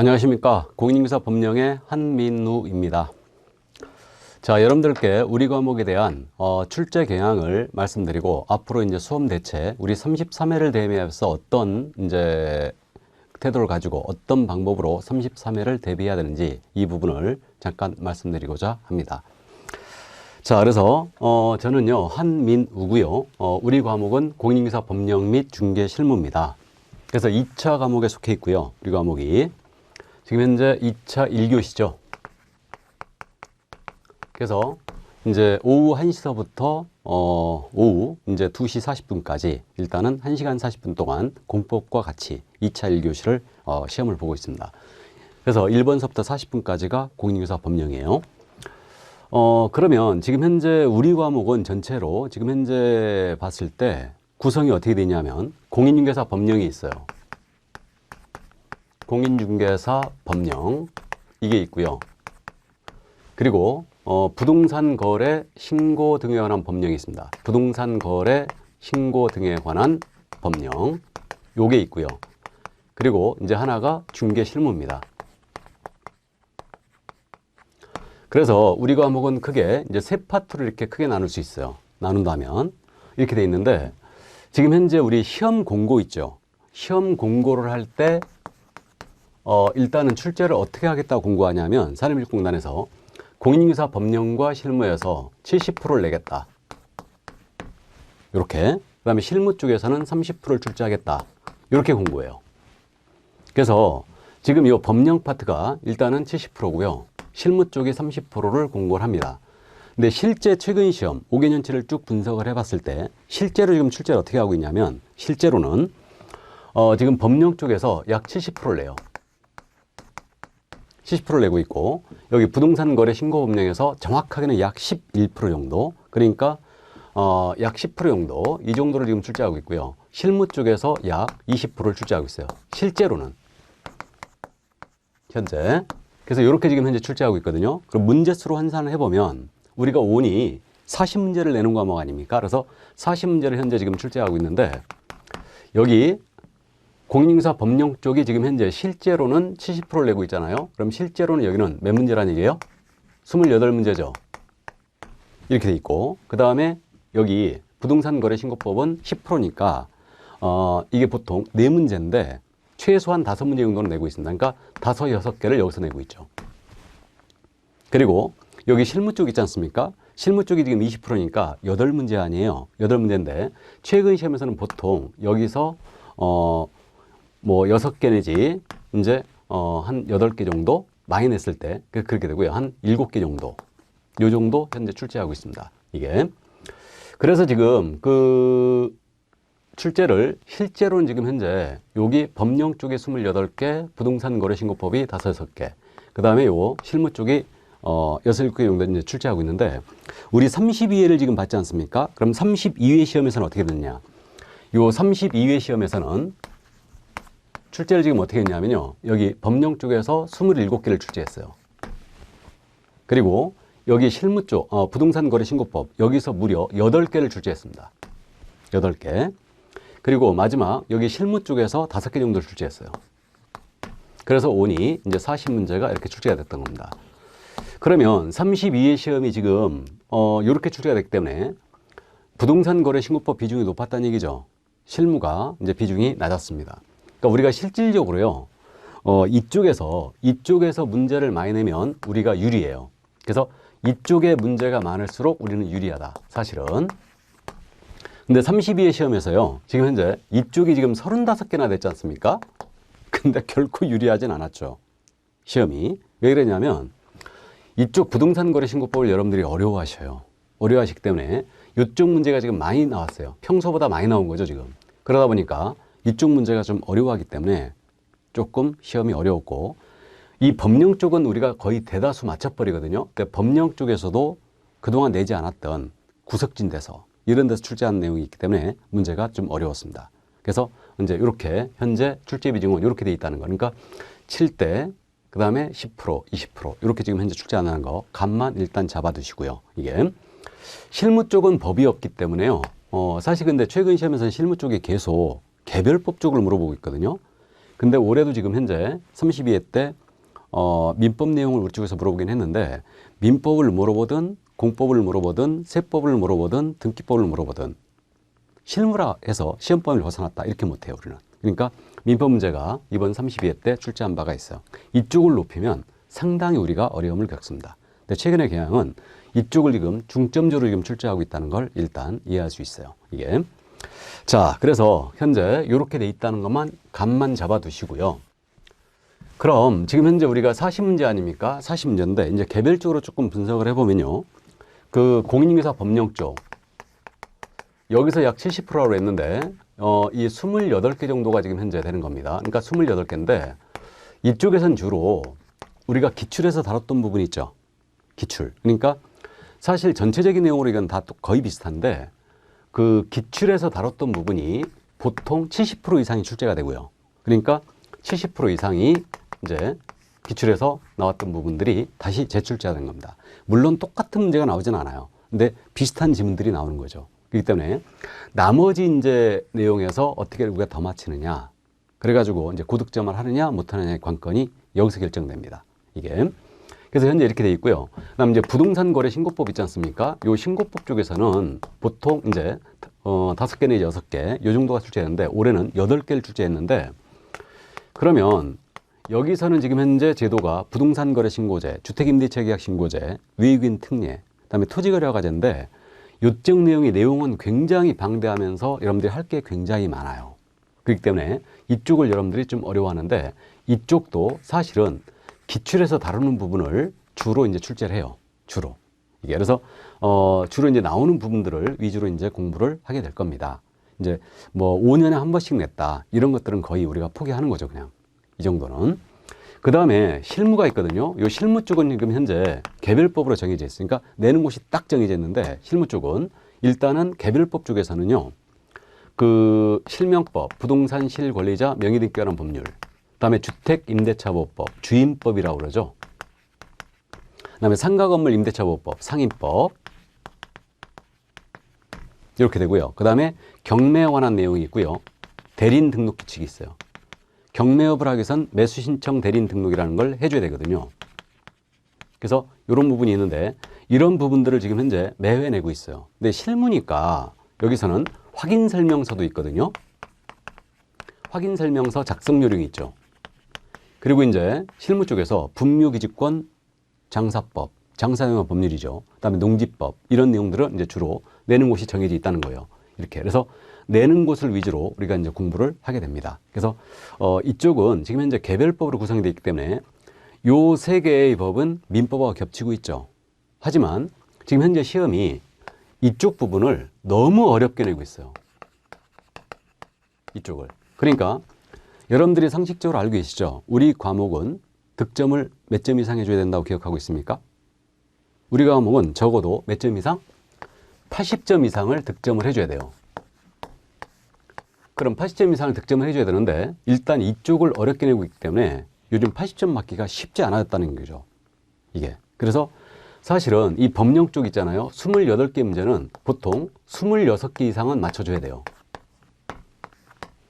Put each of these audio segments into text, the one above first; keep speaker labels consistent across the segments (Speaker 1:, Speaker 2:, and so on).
Speaker 1: 안녕하십니까. 공인중개사 법령의 한민우입니다. 자, 여러분들께 우리 과목에 대한 출제 경향을 말씀드리고, 앞으로 이제 수험 대체 우리 33회를 대비해서 어떤 이제 태도를 가지고 어떤 방법으로 33회를 대비해야 되는지 이 부분을 잠깐 말씀드리고자 합니다. 자, 그래서 저는요 한민우고요. 우리 과목은 공인중개사 법령 및 중개 실무입니다. 그래서 2차 과목에 속해 있고요. 우리 과목이 지금 현재 2차 1교시죠. 그래서 이제 오후 1시서부터 오후 이제 2시 40분까지 일단은 1시간 40분 동안 공법과 같이 2차 1교시를 시험을 보고 있습니다. 그래서 1번서부터 40분까지가 공인중개사 법령이에요. 그러면 지금 현재 우리 과목은 전체로 지금 현재 봤을 때 구성이 어떻게 되냐면 공인중개사 법령이 있어요. 공인중개사 법령 이게 있고요. 그리고 부동산 거래 신고 등에 관한 법령이 있습니다. 부동산 거래 신고 등에 관한 법령 요게 있고요. 그리고 이제 하나가 중개 실무입니다. 그래서 우리 과목은 크게 이제 세 파트로 이렇게 크게 나눌 수 있어요. 나눈다면 이렇게 돼 있는데, 지금 현재 우리 시험 공고 있죠. 시험 공고를 할 때 일단은 출제를 어떻게 하겠다고 공고하냐면 산업일공단에서 공인중개사 법령과 실무에서 70%를 내겠다. 이렇게. 그 다음에 실무 쪽에서는 30%를 출제하겠다. 이렇게 공고해요. 그래서 지금 이 법령 파트가 일단은 70%고요. 실무 쪽이 30%를 공고를 합니다. 근데 실제 최근 시험 5개년치를 쭉 분석을 해봤을 때 실제로 지금 출제를 어떻게 하고 있냐면, 실제로는 지금 법령 쪽에서 약 70%를 내요. 70%를 내고 있고, 여기 부동산 거래 신고 법령에서 정확하게는 약 11% 정도, 그러니까 약 10% 정도, 이 정도를 지금 출제하고 있고요. 실무 쪽에서 약 20%를 출제하고 있어요. 실제로는 현재. 그래서 이렇게 지금 현재 출제하고 있거든요. 그럼 문제수로 환산을 해보면 우리가 온이 40문제를 내는 과목 아닙니까? 그래서 40문제를 현재 지금 출제하고 있는데, 여기 공인중개사 법령 쪽이 지금 현재 실제로는 70%를 내고 있잖아요. 그럼 실제로는 여기는 몇 문제라는 얘기예요? 28문제죠. 이렇게 돼 있고, 그 다음에 여기 부동산 거래 신고법은 10%니까 이게 보통 4문제인데 최소한 5문제 정도는 내고 있습니다. 그러니까 5, 6개를 여기서 내고 있죠. 그리고 여기 실무 쪽 있지 않습니까? 실무 쪽이 지금 20%니까 8문제 아니에요. 8문제인데 최근 시험에서는 보통 여기서 뭐 6개 내지 이제 한 8개 정도 많이 냈을 때 그렇게 되고요. 한 7개 정도. 요 정도 현재 출제하고 있습니다. 이게. 그래서 지금 그 출제를 실제로는 지금 현재 여기 법령 쪽에 28개, 부동산 거래 신고법이 5, 6개. 그다음에 요 실무 쪽이 6, 7개 정도 이제 출제하고 있는데, 우리 32회를 지금 받지 않습니까? 그럼 32회 시험에서는 어떻게 됐냐? 요 32회 시험에서는 출제를 지금 어떻게 했냐면요. 여기 법령 쪽에서 27개를 출제했어요. 그리고 여기 실무 쪽, 부동산 거래 신고법, 여기서 무려 8개를 출제했습니다. 8개. 그리고 마지막 여기 실무 쪽에서 5개 정도를 출제했어요. 그래서 온이 이제 40문제가 이렇게 출제가 됐던 겁니다. 그러면 32회 시험이 지금 이렇게 출제가 됐기 때문에 부동산 거래 신고법 비중이 높았다는 얘기죠. 실무가 이제 비중이 낮았습니다. 그러니까 우리가 실질적으로요, 이쪽에서 문제를 많이 내면 우리가 유리해요. 그래서 이쪽에 문제가 많을수록 우리는 유리하다, 사실은. 근데 32회 시험에서요, 지금 현재 이쪽이 지금 35개나 됐지 않습니까? 근데 결코 유리하진 않았죠. 시험이. 왜 그러냐면 이쪽 부동산 거래 신고법을 여러분들이 어려워하셔요. 어려워하시기 때문에 이쪽 문제가 지금 많이 나왔어요. 평소보다 많이 나온 거죠, 지금. 그러다 보니까 이쪽 문제가 좀 어려워하기 때문에 조금 시험이 어려웠고, 이 법령 쪽은 우리가 거의 대다수 맞춰버리거든요. 근데 법령 쪽에서도 그동안 내지 않았던 구석진대서 이런 데서 출제한 내용이 있기 때문에 문제가 좀 어려웠습니다. 그래서 이제 이렇게 현재 출제 비중은 이렇게 돼 있다는 거. 그러니까 7대, 그 다음에 10%, 20% 이렇게 지금 현재 출제하는 거 감만 일단 잡아두시고요. 이게 실무 쪽은 법이 없기 때문에요. 사실 근데 최근 시험에서는 실무 쪽에 계속 개별법 쪽을 물어보고 있거든요. 근데 올해도 지금 현재 32회 때 민법 내용을 우리 쪽에서 물어보긴 했는데 민법을 물어보든 공법을 물어보든 세법을 물어보든 등기법을 물어보든 실무라 해서 시험범위를 벗어났다 이렇게 못해요 우리는. 그러니까 민법 문제가 이번 32회 때 출제한 바가 있어요. 이쪽을 높이면 상당히 우리가 어려움을 겪습니다. 근데 최근의 경향은 이쪽을 지금 중점적으로 지금 출제하고 있다는 걸 일단 이해할 수 있어요. 이게. 자, 그래서 현재 이렇게 돼 있다는 것만 감만 잡아 두시고요. 그럼 지금 현재 우리가 40문제 아닙니까? 40문제인데 이제 개별적으로 조금 분석을 해보면요. 그 공인중개사 법령 쪽 여기서 약 70%라고 했는데 이 28개 정도가 지금 현재 되는 겁니다. 그러니까 28개인데 이쪽에선 주로 우리가 기출에서 다뤘던 부분이 있죠. 기출. 그러니까 사실 전체적인 내용으로 이건 다 거의 비슷한데 그 기출에서 다뤘던 부분이 보통 70% 이상이 출제가 되고요. 그러니까 70% 이상이 이제 기출에서 나왔던 부분들이 다시 재출제가 된 겁니다. 물론 똑같은 문제가 나오진 않아요. 근데 비슷한 지문들이 나오는 거죠. 그렇기 때문에 나머지 이제 내용에서 어떻게 우리가 더 맞히느냐. 그래가지고 이제 고득점을 하느냐 못하느냐의 관건이 여기서 결정됩니다. 이게. 그래서 현재 이렇게 돼 있고요. 그다음 이제 부동산 거래 신고법 있지 않습니까? 요 신고법 쪽에서는 보통 이제 5개 내지 6개 요 정도가 출제했는데 올해는 8개를 출제했는데 그러면 여기서는 지금 현재 제도가 부동산 거래 신고제, 주택임대차 계약 신고제, 외국인 특례, 그다음에 토지거래 허가제인데 요쪽 내용은 굉장히 방대하면서 여러분들이 할 게 굉장히 많아요. 그렇기 때문에 이쪽을 여러분들이 좀 어려워하는데 이쪽도 사실은 기출에서 다루는 부분을 주로 이제 출제를 해요. 주로. 이게 그래서 주로 이제 나오는 부분들을 위주로 이제 공부를 하게 될 겁니다. 이제 뭐 5년에 한 번씩 냈다. 이런 것들은 거의 우리가 포기하는 거죠, 그냥. 이 정도는. 그 다음에 실무가 있거든요. 이 실무 쪽은 지금 현재 개별법으로 정해져 있으니까 내는 곳이 딱 정해져 있는데 실무 쪽은 일단은 개별법 쪽에서는요. 그 실명법, 부동산 실권리자 명의등기 관한 법률, 그다음에 주택임대차보호법, 주임법이라고 그러죠. 그다음에 상가건물 임대차보호법, 상임법 이렇게 되고요. 그다음에 경매에 관한 내용이 있고요. 대리인 등록 규칙이 있어요. 경매업을 하기 위해선 매수 신청 대리인 등록이라는 걸 해줘야 되거든요. 그래서 이런 부분이 있는데 이런 부분들을 지금 현재 매회 내고 있어요. 근데 실무니까 여기서는 확인 설명서도 있거든요. 확인 설명서 작성 요령이 있죠. 그리고 이제 실무 쪽에서 분묘기지권 장사법, 장사용어 법률이죠. 그다음에 농지법 이런 내용들은 이제 주로 내는 곳이 정해져 있다는 거예요. 이렇게 그래서 내는 곳을 위주로 우리가 이제 공부를 하게 됩니다. 그래서 이쪽은 지금 현재 개별법으로 구성이 되어 있기 때문에 요 세 개의 법은 민법과 겹치고 있죠. 하지만 지금 현재 시험이 이쪽 부분을 너무 어렵게 내고 있어요. 이쪽을. 그러니까 여러분들이 상식적으로 알고 계시죠? 우리 과목은 득점을 몇 점 이상 해줘야 된다고 기억하고 있습니까? 우리 과목은 적어도 몇 점 이상? 80점 이상을 득점을 해줘야 돼요. 그럼 80점 이상을 득점을 해줘야 되는데 일단 이쪽을 어렵게 내고 있기 때문에 요즘 80점 맞기가 쉽지 않았다는 거죠. 이게. 그래서 사실은 이 법령 쪽 있잖아요. 28개 문제는 보통 26개 이상은 맞춰줘야 돼요.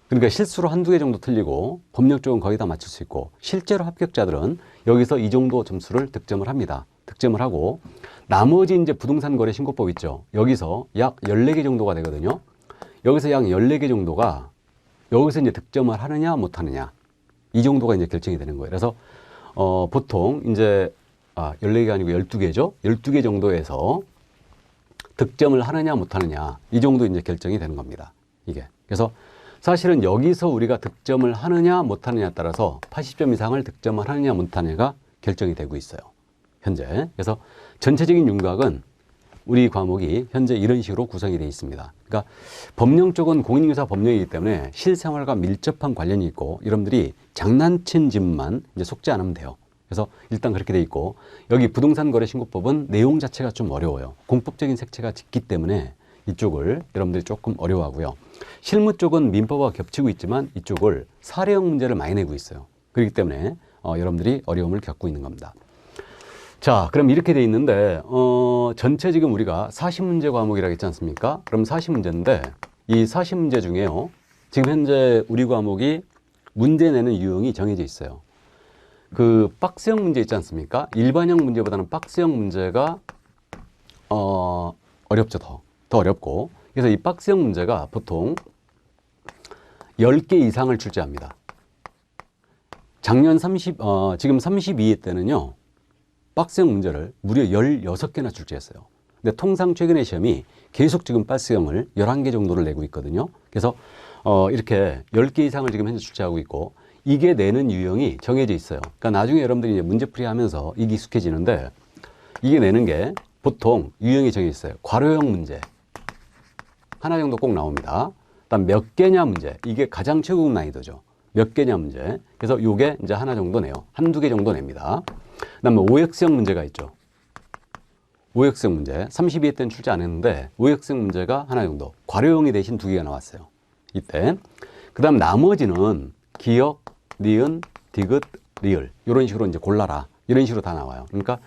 Speaker 1: 그러니까 실수로 한두 개 정도 틀리고 법령 쪽은 거의 다 맞출 수 있고 실제로 합격자들은 여기서 이 정도 점수를 득점을 합니다. 득점을 하고 나머지 이제 부동산 거래 신고법 있죠. 여기서 약 14개 정도가 되거든요. 여기서 약 14개 정도가 여기서 이제 득점을 하느냐 못 하느냐 이 정도가 이제 결정이 되는 거예요. 그래서 보통 이제 14개가 아니고 12개죠. 12개 정도에서 득점을 하느냐 못 하느냐 이 정도 이제 결정이 되는 겁니다. 이게. 그래서 사실은 여기서 우리가 득점을 하느냐 못 하느냐에 따라서 80점 이상을 득점을 하느냐 못 하느냐가 결정이 되고 있어요. 현재. 그래서 전체적인 윤곽은 우리 과목이 현재 이런 식으로 구성이 되어 있습니다. 그러니까 법령 쪽은 공인중개사 법령이기 때문에 실생활과 밀접한 관련이 있고 여러분들이 장난친 지문만 이제 속지 않으면 돼요. 그래서 일단 그렇게 돼 있고 여기 부동산 거래 신고법은 내용 자체가 좀 어려워요. 공법적인 색채가 짙기 때문에 이쪽을 여러분들이 조금 어려워하고요. 실무 쪽은 민법과 겹치고 있지만 이쪽을 사례형 문제를 많이 내고 있어요. 그렇기 때문에 여러분들이 어려움을 겪고 있는 겁니다. 자, 그럼 이렇게 돼 있는데 전체 지금 우리가 40문제 과목이라고 했지 않습니까? 그럼 40문제인데 이 40문제 중에요. 지금 현재 우리 과목이 문제 내는 유형이 정해져 있어요. 그 박스형 문제 있지 않습니까? 일반형 문제보다는 박스형 문제가 어렵죠. 더 어렵고. 그래서 이 박스형 문제가 보통 10개 이상을 출제합니다. 지금 32회 때는요, 박스형 문제를 무려 16개나 출제했어요. 근데 통상 최근의 시험이 계속 지금 박스형을 11개 정도를 내고 있거든요. 그래서 이렇게 10개 이상을 지금 현재 출제하고 있고, 이게 내는 유형이 정해져 있어요. 그러니까 나중에 여러분들이 이제 문제풀이 하면서 이게 익숙해지는데, 이게 내는 게 보통 유형이 정해져 있어요. 괄호형 문제 하나 정도 꼭 나옵니다. 그다음 몇 개냐 문제, 이게 가장 최고급 난이도죠. 몇 개냐 문제. 그래서 요게 이제 하나 정도 내요. 한두 개 정도 냅니다. 그다음에 OX형 문제가 있죠. OX형 문제 32회 때는 출제 안 했는데 OX형 문제가 하나 정도, 괄호형이 대신 두 개가 나왔어요. 이때. 그다음 나머지는 기역, 니은, 디귿, 리을 이런 식으로 이제 골라라, 이런 식으로 다 나와요. 그러니까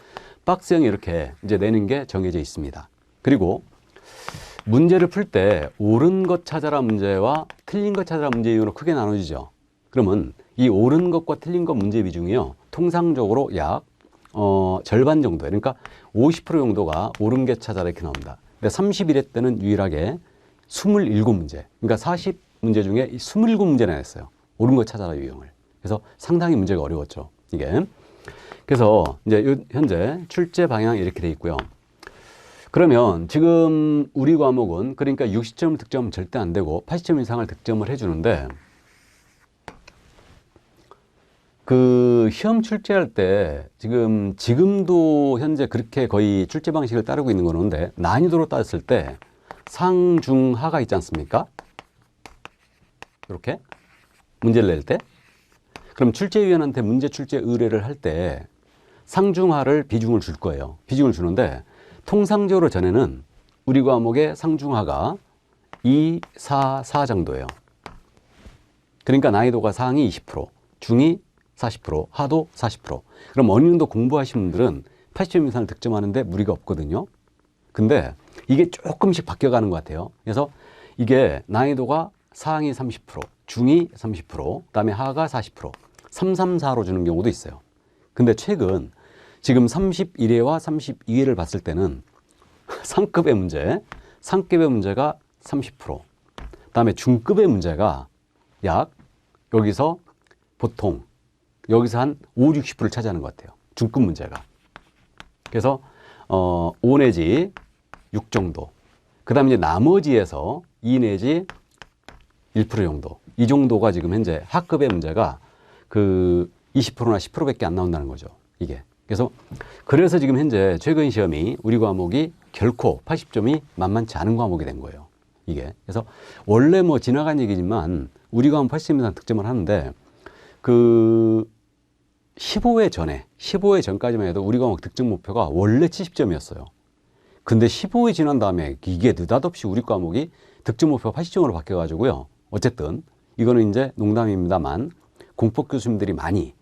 Speaker 1: 박스형이 이렇게 이제 내는 게 정해져 있습니다. 그리고 문제를 풀 때 옳은 것 찾아라 문제와 틀린 것 찾아라 문제 이유로 크게 나눠지죠. 그러면 이 옳은 것과 틀린 것 문제 비중이요, 통상적으로 약 절반 정도, 그러니까 50% 정도가 옳은 게 찾아라 이렇게 나옵니다. 근데 31회 때는 유일하게 27문제, 그러니까 40문제 중에 27문제나 냈어요. 옳은 것 찾아라 유형을. 그래서 상당히 문제가 어려웠죠, 이게. 그래서 이제 현재 출제 방향이 이렇게 돼 있고요. 그러면 지금 우리 과목은 그러니까 60점 득점은 절대 안 되고 80점 이상을 득점을 해주는데, 그 시험 출제할 때 지금도 현재 그렇게 거의 출제 방식을 따르고 있는 거는데, 난이도로 따졌을 때 상, 중, 하가 있지 않습니까? 이렇게 문제를 낼 때, 그럼 출제위원한테 문제 출제 의뢰를 할 때 상중하를 비중을 줄 거예요. 비중을 주는데 통상적으로 전에는 우리 과목의 상중하가 2, 4, 4 정도예요. 그러니까 난이도가 상이 20%, 중이 40%, 하도 40%. 그럼 어느 정도 공부하신 분들은 80점 이상을 득점하는데 무리가 없거든요. 근데 이게 조금씩 바뀌어가는 것 같아요. 그래서 이게 난이도가 상이 30%, 중이 30%, 그다음에 하가 40%, 334로 주는 경우도 있어요. 근데 최근 지금 31회와 32회를 봤을 때는 상급의 문제가 30%, 그다음에 중급의 문제가 약 여기서 보통 여기서 한 5, 60%를 차지하는 것 같아요. 중급 문제가. 그래서 5 내지 6 정도. 그다음에 이제 나머지에서 2 내지 1% 정도. 이 정도가 지금 현재 하급의 문제가 그 20%나 10%밖에 안 나온다는 거죠, 이게. 그래서 지금 현재 최근 시험이 우리 과목이 결코 80점이 만만치 않은 과목이 된 거예요, 이게. 그래서 원래 뭐 지나간 얘기지만 우리 과목 80점 이상 득점을 하는데, 그 15회 전까지만 해도 우리 과목 득점 목표가 원래 70점이었어요. 근데 15회 지난 다음에 이게 느닷없이 우리 과목이 득점 목표가 80점으로 바뀌어가지고요. 어쨌든 이거는 이제 농담입니다만 공법 교수님들이 많이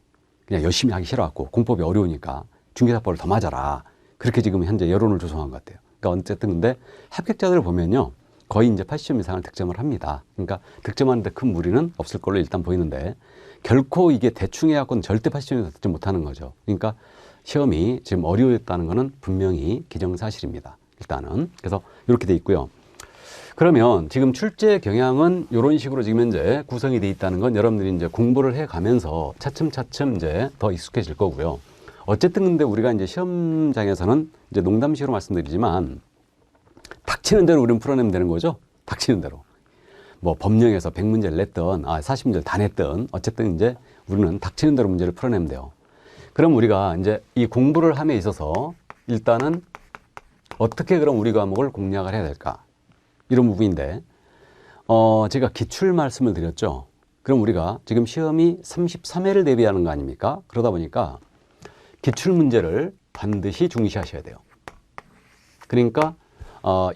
Speaker 1: 그냥 열심히 하기 싫어갖고, 공법이 어려우니까 중개사법을 더 맞아라, 그렇게 지금 현재 여론을 조성한 것 같아요. 그러니까 어쨌든 근데 합격자들을 보면요, 거의 이제 80점 이상을 득점을 합니다. 그러니까 득점하는데 큰 무리는 없을 걸로 일단 보이는데, 결코 이게 대충 해갖고는 절대 80점 이상 득점 못하는 거죠. 그러니까 시험이 지금 어려웠다는 거는 분명히 기정사실입니다, 일단은. 그래서 이렇게 돼 있고요. 그러면 지금 출제 경향은 이런 식으로 지금 현재 구성이 돼 있다는 건 여러분들이 이제 공부를 해 가면서 차츰차츰 이제 더 익숙해질 거고요. 어쨌든 근데 우리가 이제 시험장에서는 이제 농담식으로 말씀드리지만 닥치는 대로 우리는 풀어내면 되는 거죠. 닥치는 대로. 뭐 법령에서 100문제를 냈던 40문제를 다 냈던, 어쨌든 이제 우리는 닥치는 대로 문제를 풀어내면 돼요. 그럼 우리가 이제 이 공부를 함에 있어서 일단은 어떻게 그럼 우리 과목을 공략을 해야 될까? 이런 부분인데, 제가 기출 말씀을 드렸죠. 그럼 우리가 지금 시험이 33회를 대비하는 거 아닙니까? 그러다 보니까 기출 문제를 반드시 중시하셔야 돼요. 그러니까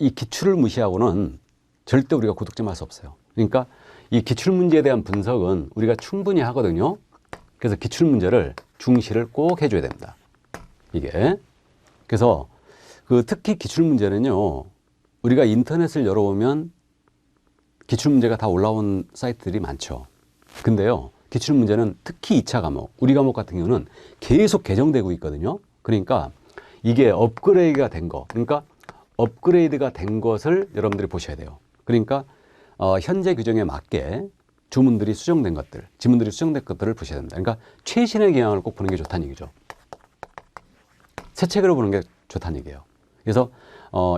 Speaker 1: 이 기출을 무시하고는 절대 우리가 고득점 할 수 없어요. 그러니까 이 기출 문제에 대한 분석은 우리가 충분히 하거든요. 그래서 기출 문제를 중시를 꼭 해줘야 됩니다, 이게. 그래서 특히 기출 문제는요, 우리가 인터넷을 열어보면 기출문제가 다 올라온 사이트들이 많죠. 근데요, 기출 문제는 특히 2차 과목, 우리 과목 같은 경우는 계속 개정되고 있거든요. 그러니까 이게 업그레이드가 된 거, 그러니까 업그레이드가 된 것을 여러분들이 보셔야 돼요. 그러니까 현재 규정에 맞게 주문들이 수정된 것들, 지문들이 수정된 것들을 보셔야 됩니다. 그러니까 최신의 경향을 꼭 보는 게 좋다는 얘기죠. 새 책으로 보는 게 좋다는 얘기예요. 그래서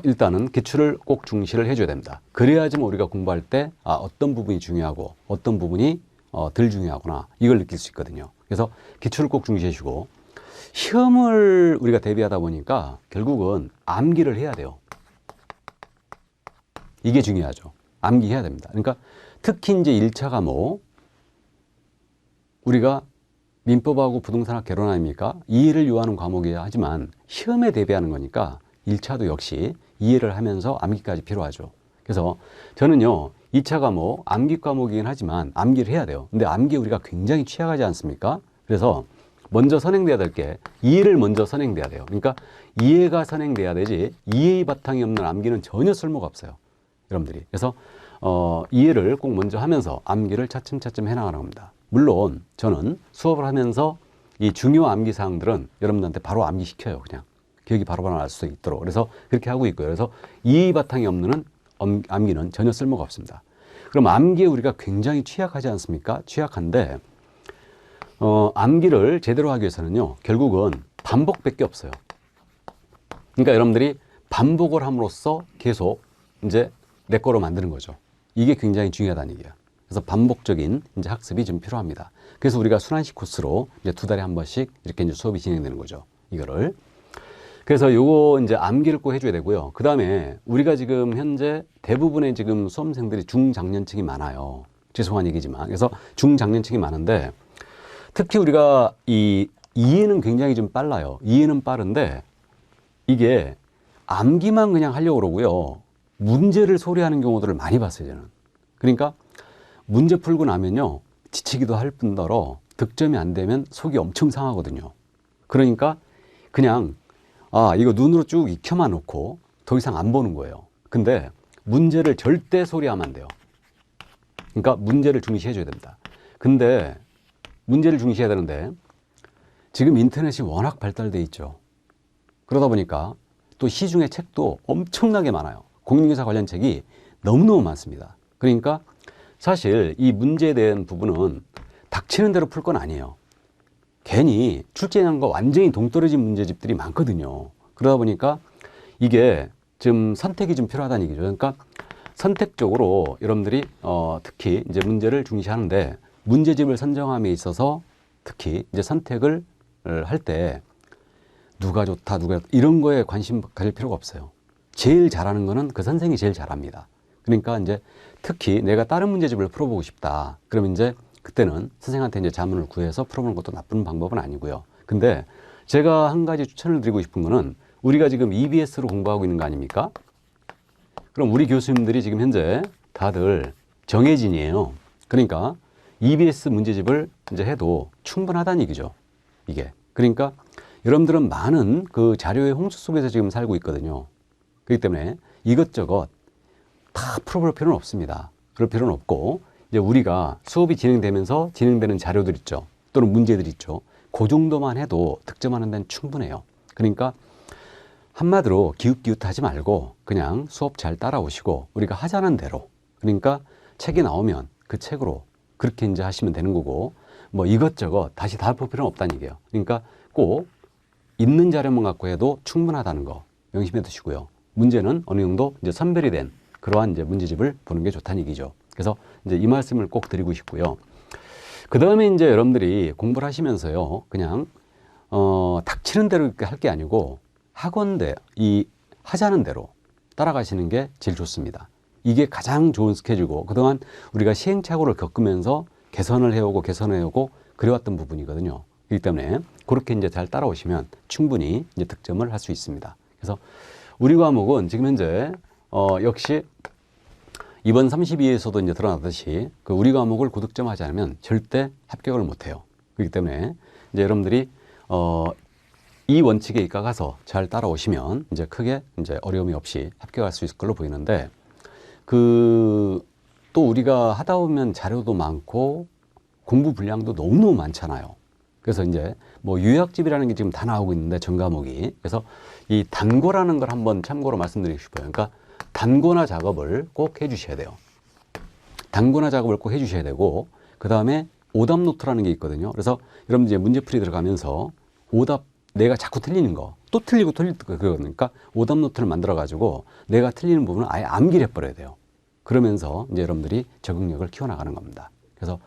Speaker 1: 일단은 기출을 꼭 중시를 해줘야 됩니다. 그래야지만 우리가 공부할 때 어떤 부분이 중요하고 어떤 부분이 덜 중요하구나 이걸 느낄 수 있거든요. 그래서 기출을 꼭 중시해 주고 시험을 우리가 대비하다 보니까 결국은 암기를 해야 돼요. 이게 중요하죠. 암기해야 됩니다. 그러니까 특히 이제 1차 과목 우리가 민법하고 부동산학 개론 아닙니까? 이해를 요하는 과목이야 하지만 시험에 대비하는 거니까 1차도 역시 이해를 하면서 암기까지 필요하죠. 그래서 저는요 2차 과목 암기 과목이긴 하지만 암기를 해야 돼요. 근데 암기에 우리가 굉장히 취약하지 않습니까? 그래서 먼저 선행돼야 될 게 이해를 먼저 선행돼야 돼요. 그러니까 이해가 선행돼야 되지 이해의 바탕이 없는 암기는 전혀 쓸모가 없어요. 여러분들이. 그래서 이해를 꼭 먼저 하면서 암기를 차츰차츰 해나가는 겁니다. 물론 저는 수업을 하면서 이 중요 암기 사항들은 여러분들한테 바로 암기시켜요. 그냥 기억이 바로바로 날 수 있도록. 그래서 그렇게 하고 있고요. 그래서 이해 바탕이 없는 암기는 전혀 쓸모가 없습니다. 그럼 암기에 우리가 굉장히 취약하지 않습니까? 취약한데 암기를 제대로 하기 위해서는요. 결국은 반복밖에 없어요. 그러니까 여러분들이 반복을 함으로써 계속 이제 내 거로 만드는 거죠. 이게 굉장히 중요하다는 얘기예요. 그래서 반복적인 이제 학습이 좀 필요합니다. 그래서 우리가 순환식 코스로 이제 2달에 한 번씩 이렇게 이제 수업이 진행되는 거죠. 이거를. 그래서 요거 이제 암기를 꼭 해줘야 되고요. 그 다음에 우리가 지금 현재 대부분의 지금 수험생들이 중장년층이 많아요. 죄송한 얘기지만. 그래서 중장년층이 많은데 특히 우리가 이 이해는 굉장히 좀 빨라요. 이해는 빠른데 이게 암기만 그냥 하려고 그러고요. 문제를 소리하는 경우들을 많이 봤어요, 저는. 그러니까 문제 풀고 나면요. 지치기도 할 뿐더러 득점이 안 되면 속이 엄청 상하거든요. 그러니까 그냥 이거 눈으로 쭉 익혀만 놓고 더 이상 안 보는 거예요. 근데 문제를 절대 소리하면 안 돼요. 그러니까 문제를 중시해 줘야 됩니다. 근데 문제를 중시해야 되는데 지금 인터넷이 워낙 발달돼 있죠. 그러다 보니까 또 시중에 책도 엄청나게 많아요. 공인중개사 관련 책이 너무너무 많습니다. 그러니까 사실 이 문제에 대한 부분은 닥치는 대로 풀 건 아니에요. 괜히 출제량과 완전히 동떨어진 문제집들이 많거든요. 그러다 보니까 이게 좀 선택이 좀 필요하다는 얘기죠. 그러니까 선택적으로 여러분들이 특히 이제 문제를 중시하는데 문제집을 선정함에 있어서 특히 이제 선택을 할 때 누가 좋다, 누가 이런 거에 관심 가질 필요가 없어요. 제일 잘하는 거는 그 선생이 제일 잘합니다. 그러니까 이제 특히 내가 다른 문제집을 풀어보고 싶다. 그러면 이제 그때는 선생한테 이제 자문을 구해서 풀어보는 것도 나쁜 방법은 아니고요. 근데 제가 한 가지 추천을 드리고 싶은 거는 우리가 지금 EBS로 공부하고 있는 거 아닙니까? 그럼 우리 교수님들이 지금 현재 다들 정해진이에요. 그러니까 EBS 문제집을 이제 해도 충분하다는 얘기죠. 이게. 그러니까 여러분들은 많은 그 자료의 홍수 속에서 지금 살고 있거든요. 그렇기 때문에 이것저것 다 풀어볼 필요는 없습니다. 그럴 필요는 없고 이제 우리가 수업이 진행되면서 진행되는 자료들 있죠. 또는 문제들 있죠. 그 정도만 해도 득점하는 데는 충분해요. 그러니까 한마디로 기웃기웃하지 말고 그냥 수업 잘 따라오시고 우리가 하자는 대로 그러니까 책이 나오면 그 책으로 그렇게 이제 하시면 되는 거고 뭐 이것저것 다시 다 볼 필요는 없다는 얘기예요. 그러니까 꼭 있는 자료만 갖고 해도 충분하다는 거 명심해 두시고요. 문제는 어느 정도 이제 선별이 된 그러한 이제 문제집을 보는 게 좋다는 얘기죠. 그래서 이제 이 말씀을 꼭 드리고 싶고요. 그 다음에 이제 여러분들이 공부를 하시면서요, 그냥 닥치는 대로 이렇게 할 게 아니고 학원대 이 하자는 대로 따라가시는 게 제일 좋습니다. 이게 가장 좋은 스케줄이고 그동안 우리가 시행착오를 겪으면서 개선을 해오고 개선해오고 그래왔던 부분이거든요. 그렇기 때문에 그렇게 이제 잘 따라오시면 충분히 이제 득점을 할 수 있습니다. 그래서 우리 과목은 지금 현재 역시 이번 32에서도 이제 드러나듯이 그 우리 과목을 고득점하지 않으면 절대 합격을 못해요. 그렇기 때문에 이제 여러분들이 이 원칙에 입각해서 잘 따라오시면 이제 크게 이제 어려움이 없이 합격할 수 있을 걸로 보이는데 또 우리가 하다 보면 자료도 많고 공부 분량도 너무너무 많잖아요. 그래서 이제 뭐 요약집이라는 게 지금 다 나오고 있는데 전 과목이. 그래서 이 단고라는 걸 한번 참고로 말씀드리고 싶어요. 그러니까 단고나 작업을 꼭 해주셔야 돼요. 단고나 작업을 꼭 해주셔야 되고, 그 다음에 오답 노트라는 게 있거든요. 그래서 여러분 이제 문제풀이 들어가면서 오답, 내가 자꾸 틀리는 거, 또 틀리고 그러니까 오답 노트를 만들어 가지고 내가 틀리는 부분을 아예 암기를 해버려야 돼요. 그러면서 이제 여러분들이 적응력을 키워나가는 겁니다. 그래서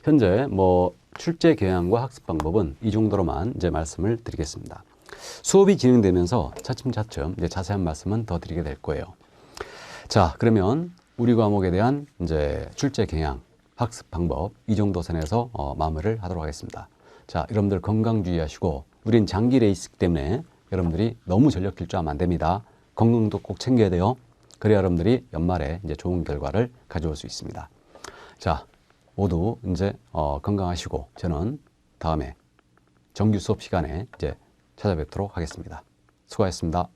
Speaker 1: 현재 뭐 출제 경향과 학습 방법은 이 정도로만 이제 말씀을 드리겠습니다. 수업이 진행되면서 차츰차츰 이제 자세한 말씀은 더 드리게 될 거예요. 자, 그러면 우리 과목에 대한 이제 출제 경향, 학습 방법 이 정도 선에서 마무리를 하도록 하겠습니다. 자, 여러분들 건강 주의하시고, 우린 장기 레이스이기 때문에 여러분들이 너무 전력 질주하면 안 됩니다. 건강도 꼭 챙겨야 돼요. 그래야 여러분들이 연말에 이제 좋은 결과를 가져올 수 있습니다. 자, 모두 이제 건강하시고, 저는 다음에 정규 수업 시간에 이제 찾아뵙도록 하겠습니다. 수고하셨습니다.